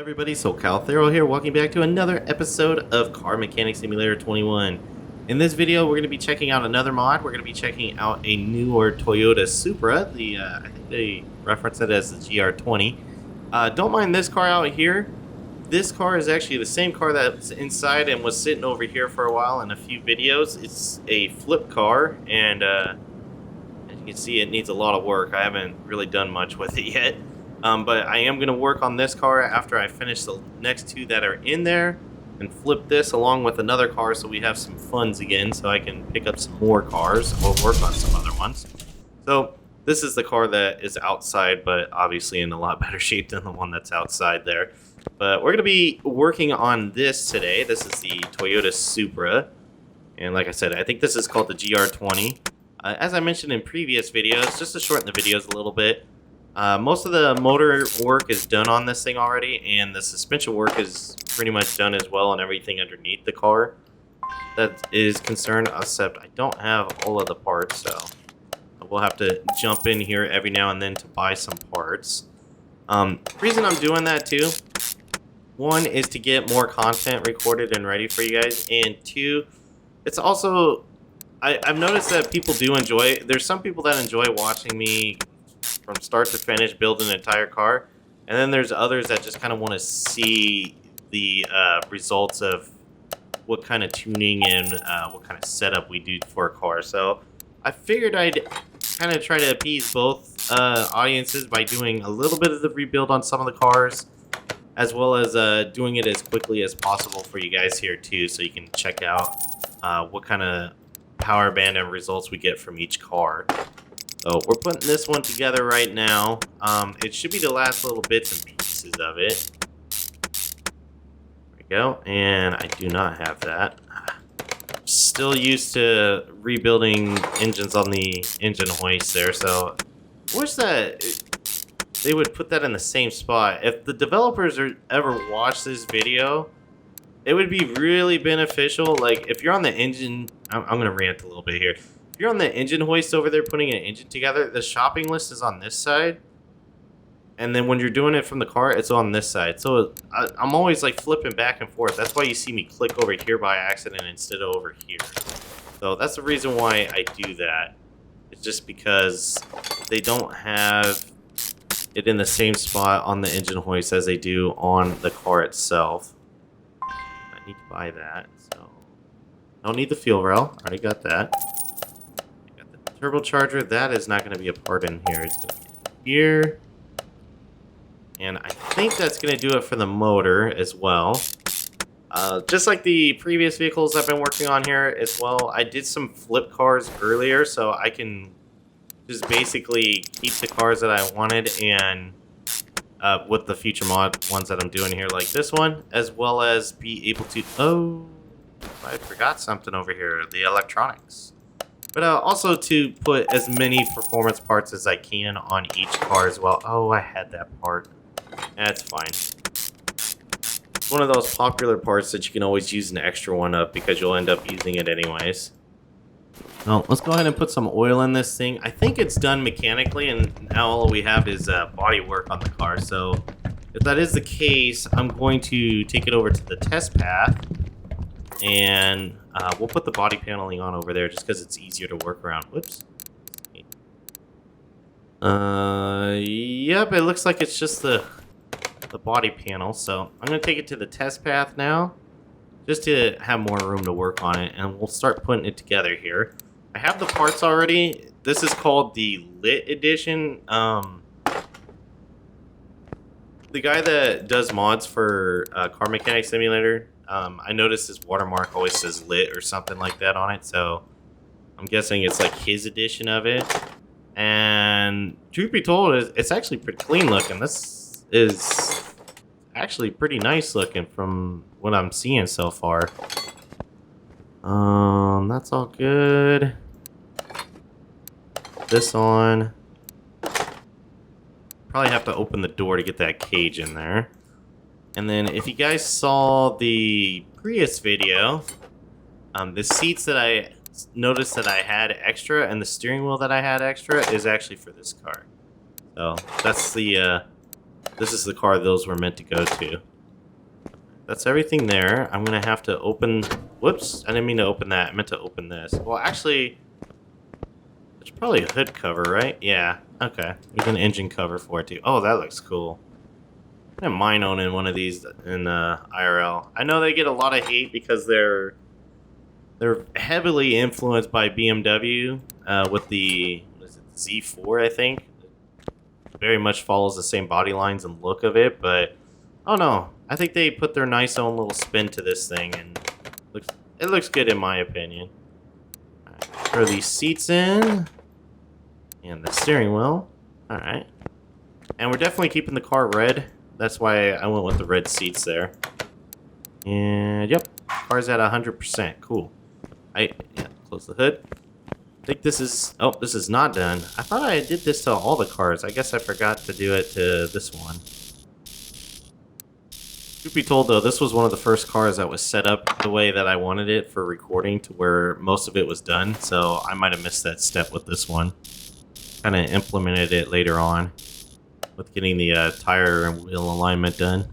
Everybody, socalthero here. Welcome back to another episode of Car Mechanic Simulator 21. In this video, we're going to be checking out another mod. We're going to be checking out a newer Toyota Supra. I think they reference it as the GR20. Don't mind this car out here. This car is actually the same car that's inside and was sitting over here for a while in a few videos. It's a flip car, and as you can see, it needs a lot of work. I haven't really done much with it yet. But I am going to work on this car after I finish the next two that are in there and flip this along with another car so we have some funds again so I can pick up some more cars or work on some other ones. So this is the car that is outside, but obviously in a lot better shape than the one that's outside there. But we're going to be working on this today. This is the Toyota Supra. And like I said, I think this is called the GR20. As I mentioned in previous videos, just to shorten the videos a little bit, most of the motor work is done on this thing already, and the suspension work is pretty much done as well on everything underneath the car that is concerned, except I don't have all of the parts, so we'll have to jump in here every now and then to buy some parts. The reason I'm doing that too, one is to get more content recorded and ready for you guys, and two, it's also, I've noticed that people do enjoy, there's some people that enjoy watching me from start to finish build an entire car, and then there's others that just kind of want to see the results of what kind of tuning and what kind of setup we do for a car. So I figured I'd kind of try to appease both audiences by doing a little bit of the rebuild on some of the cars, as well as doing it as quickly as possible for you guys here too, so you can check out what kind of power band and results we get from each car. So we're putting this one together right now. It should be the last little bits and pieces of it. There we go. And I do not have that. Still used to rebuilding engines on the engine hoist there. So I wish that they would put that in the same spot. If the developers ever watch this video, it would be really beneficial. Like if you're on the engine, I'm going to rant a little bit here. If you're on the engine hoist over there putting an engine together, the shopping list is on this side. And then when you're doing it from the car, it's on this side. So I'm always like flipping back and forth. That's why you see me click over here by accident instead of over here. So that's the reason why I do that. It's just because they don't have it in the same spot on the engine hoist as they do on the car itself. I need to buy that. So I don't need the fuel rail. I already got that. Turbocharger, that is not going to be a part in here. It's going to be here. And I think that's going to do it for the motor as well. Just like the previous vehicles I've been working on here as well, I did some flip cars earlier, so I can just basically keep the cars that I wanted and with the future mod ones that I'm doing here, like this one, as well as be able to... Oh, I forgot something over here, the electronics. But also to put as many performance parts as I can on each car as well. Oh, I had that part. That's fine. It's one of those popular parts that you can always use an extra one up because you'll end up using it anyways. Well, let's go ahead and put some oil in this thing. I think it's done mechanically, and now all we have is body work on the car. So if that is the case, I'm going to take it over to the test path. And we'll put the body paneling on over there just because it's easier to work around. Whoops. Yep, it looks like it's just the body panel. So I'm going to take it to the test path now just to have more room to work on it. And we'll start putting it together here. I have the parts already. This is called the Lit Edition. The guy that does mods for Car Mechanic Simulator, I noticed his watermark always says lit or something like that on it, so I'm guessing it's like his edition of it. And truth be told, it's actually pretty clean looking. This is actually pretty nice looking from what I'm seeing so far. That's all good. This on. Probably have to open the door to get that cage in there. And then if you guys saw the Prius video, the seats that I noticed that I had extra and the steering wheel that I had extra is actually for this car. So that's the this is the car those were meant to go to. That's everything there. I'm gonna have to open... Whoops, I didn't mean to open that. I meant to open this. Well, actually, there's probably a hood cover, right? Yeah, okay. There's an engine cover for it, too. Oh, that looks cool. I didn't mind owning one of these in IRL. I know they get a lot of hate because they're heavily influenced by BMW with the what is it, Z4, I think. Very much follows the same body lines and look of it, but I don't know. I think they put their nice own little spin to this thing, and it looks good in my opinion. All right, throw these seats in, and the steering wheel. All right, and we're definitely keeping the car red. That's why I went with the red seats there. And yep, car's at 100%. Cool. Yeah, close the hood. I think this is... Oh, this is not done. I thought I did this to all the cars. I guess I forgot to do it to this one. Truth be told, though, this was one of the first cars that was set up the way that I wanted it for recording, to where most of it was done. So I might have missed that step with this one. Kind of implemented it later on with getting the tire and wheel alignment done.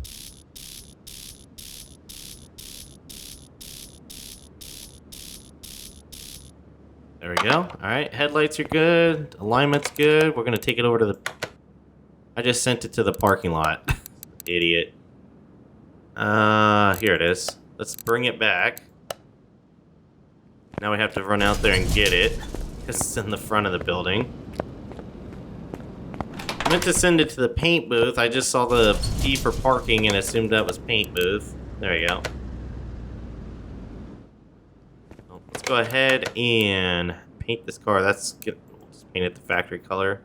There we go. Alright, headlights are good. Alignment's good. We're going to take it over to the... I just sent it to the parking lot. Idiot. Here it is. Let's bring it back. Now we have to run out there and get it, because it's in the front of the building. I meant to send it to the paint booth. I just saw the P for parking and assumed that was paint booth. There you go. Let's go ahead and paint this car. We'll just paint it the factory color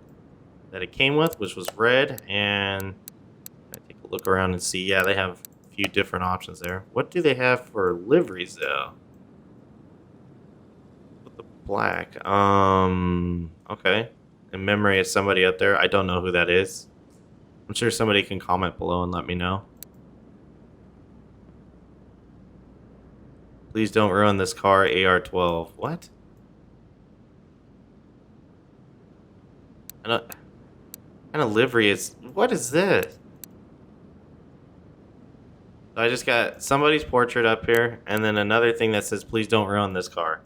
that it came with, which was red. And I take a look around and see, yeah, they have a few different options there. What do they have for liveries, though? With the black. Okay. In memory of somebody out there. I don't know who that is. I'm sure somebody can comment below and let me know. Please don't ruin this car, AR12. What? What kind of livery is... What is this? I just got somebody's portrait up here, and then another thing that says, please don't ruin this car.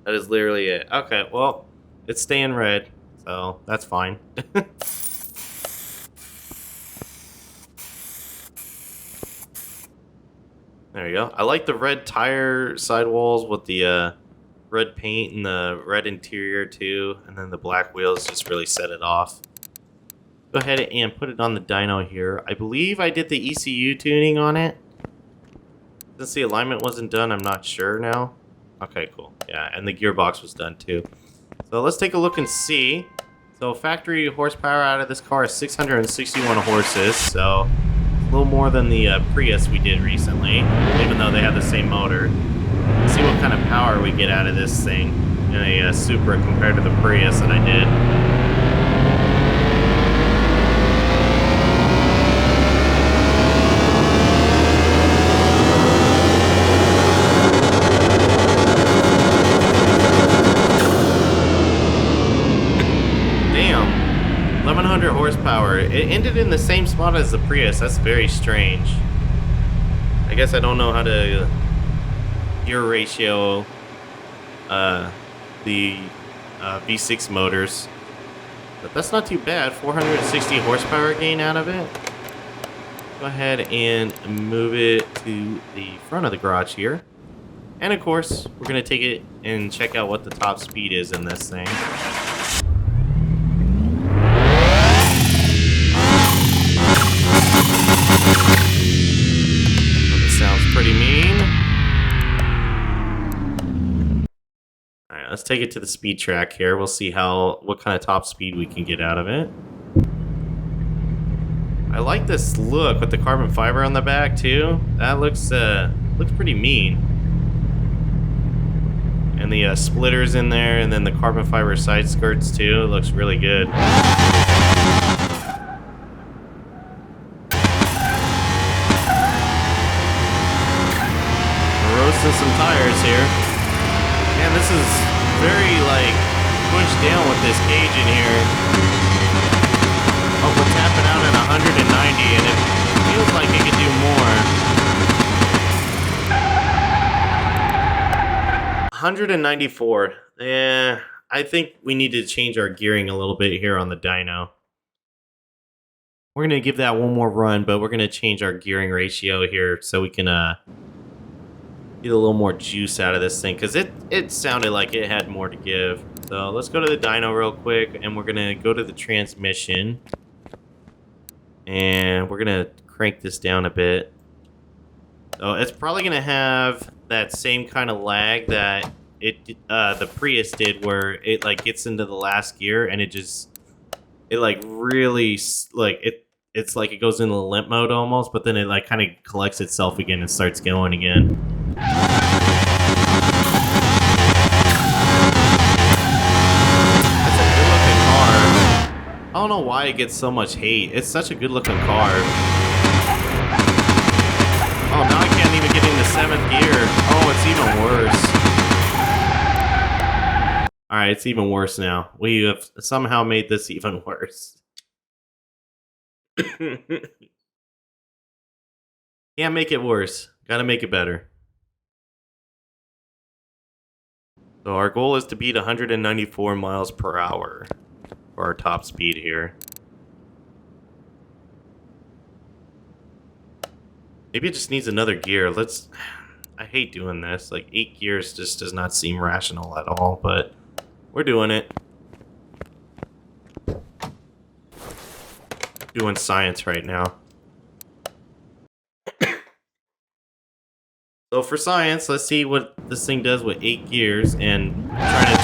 That is literally it. Okay, well, it's staying red, so that's fine. There you go. I like the red tire sidewalls with the red paint and the red interior too, and then the black wheels just really set it off. Go ahead and put it on the dyno here. I believe I did the ECU tuning on it. Since the alignment wasn't done, I'm not sure now. Okay, cool. Yeah, and the gearbox was done too. So let's take a look and see. So factory horsepower out of this car is 661 horses, so a little more than the Prius we did recently, even though they have the same motor. Let's see what kind of power we get out of this thing in a Supra compared to the Prius that I did. Damn, 1100 horsepower. It ended in the same spot as the Prius. That's very strange. I guess I don't know how to gear ratio the V6 motors, but that's not too bad. 460 horsepower gain out of it. Go ahead and move it to the front of the garage here, and of course we're gonna take it and check out what the top speed is in this thing. Sounds pretty mean. Alright, let's take it to the speed track here. We'll see what kind of top speed we can get out of it. I like this look with the carbon fiber on the back too. That looks pretty mean. And the splitters in there, and then the carbon fiber side skirts too. It looks really good. Some tires here. Man, this is very pushed down with this cage in here. Oh, we're tapping out at 190, and it feels like it could do more. 194. Yeah, I think we need to change our gearing a little bit here on the dyno. We're going to give that one more run, but we're going to change our gearing ratio here so we can get a little more juice out of this thing, because it sounded like it had more to give. So let's go to the dyno real quick, and we're going to go to the transmission. And we're going to crank this down a bit. So it's probably going to have that same kind of lag that the Prius did, where it like gets into the last gear and it like really like it's like it goes into limp mode almost, but then it like kind of collects itself again and starts going again. That's a good looking car. I don't know why it gets so much hate. It's such a good looking car. Oh, now I can't even get into 7th gear. Oh, it's even worse. Alright, it's even worse now. We have somehow made this even worse. Can't make it worse. Gotta make it better. So our goal is to beat 194 miles per hour for our top speed here. Maybe it just needs another gear. I hate doing this. Like 8 gears just does not seem rational at all, but we're doing it. Doing science right now. So for science, let's see what this thing does with 8 gears, and try to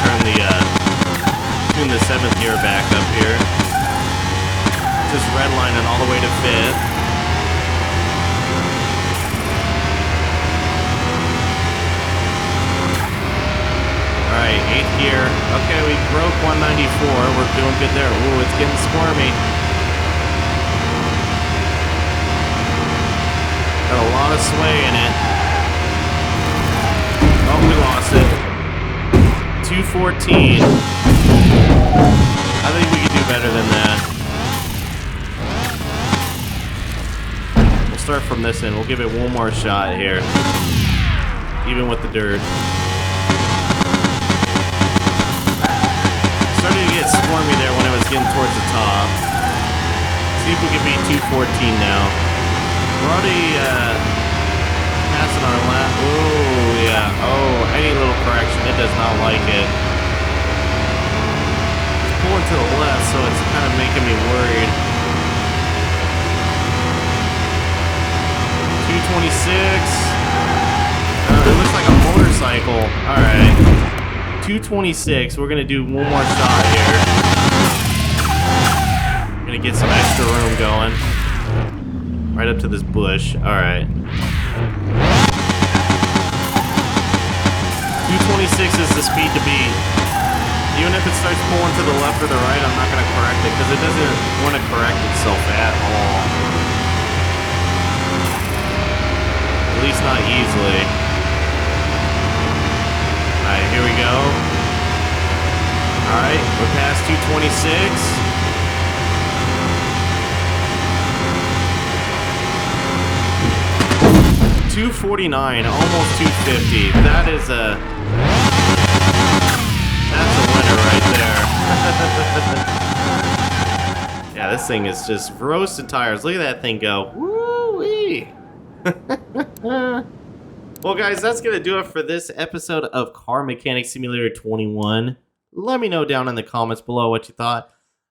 tune the 7th gear back up here. Just redlining all the way to 5th. Alright, 8th gear. Okay, we broke 194. We're doing good there. Ooh, it's getting squirmy. Got a lot of sway in it. Oh, we lost it. 214. I think we can do better than that. We'll start from this end. We'll give it one more shot here. Even with the dirt. Started to get squirmy there when it was getting towards the top. See if we can beat 214 now. We're already passing our lap. Oh, yeah. Oh, any little correction, it does not like it. It's pulling to the left, so it's kind of making me worried. 226. It looks like a motorcycle. Alright. 226. We're going to do one more shot here. We're going to get some extra room going. Right up to this bush. Alright. 226 is the speed to beat. Even if it starts pulling to the left or the right, I'm not going to correct it, because it doesn't want to correct itself at all. At least not easily. Alright, here we go. Alright, we're past 226. 249, almost 250. That's a winner right there. Yeah, this thing is just roasting tires. Look at that thing go. Woo-wee. Well, guys, that's going to do it for this episode of Car Mechanic Simulator 21. Let me know down in the comments below what you thought.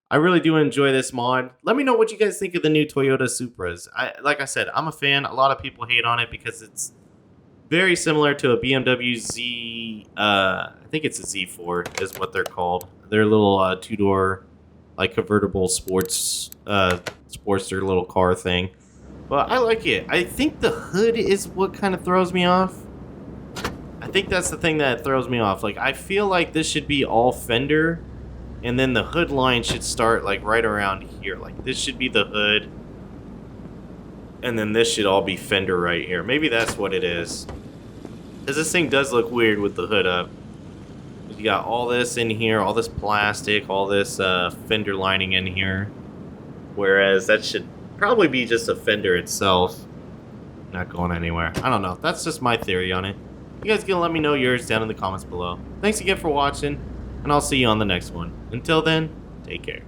I really do enjoy this mod. Let me know what you guys think of the new Toyota Supras. Like I said, I'm a fan. A lot of people hate on it because it's very similar to a BMW Z. I think it's a Z4 is what they're called. They're a little two-door, like convertible sportster little car thing. But I like it. I think the hood is what kind of throws me off. I think that's the thing that throws me off. Like, I feel like this should be all fender. And then the hood line should start like right around here. Like this should be the hood. And then this should all be fender right here. Maybe that's what it is. Because this thing does look weird with the hood up. You got all this in here, all this plastic, all this fender lining in here. Whereas that should probably be just a fender itself. Not going anywhere. I don't know. That's just my theory on it. You guys can let me know yours down in the comments below. Thanks again for watching, and I'll see you on the next one. Until then, take care.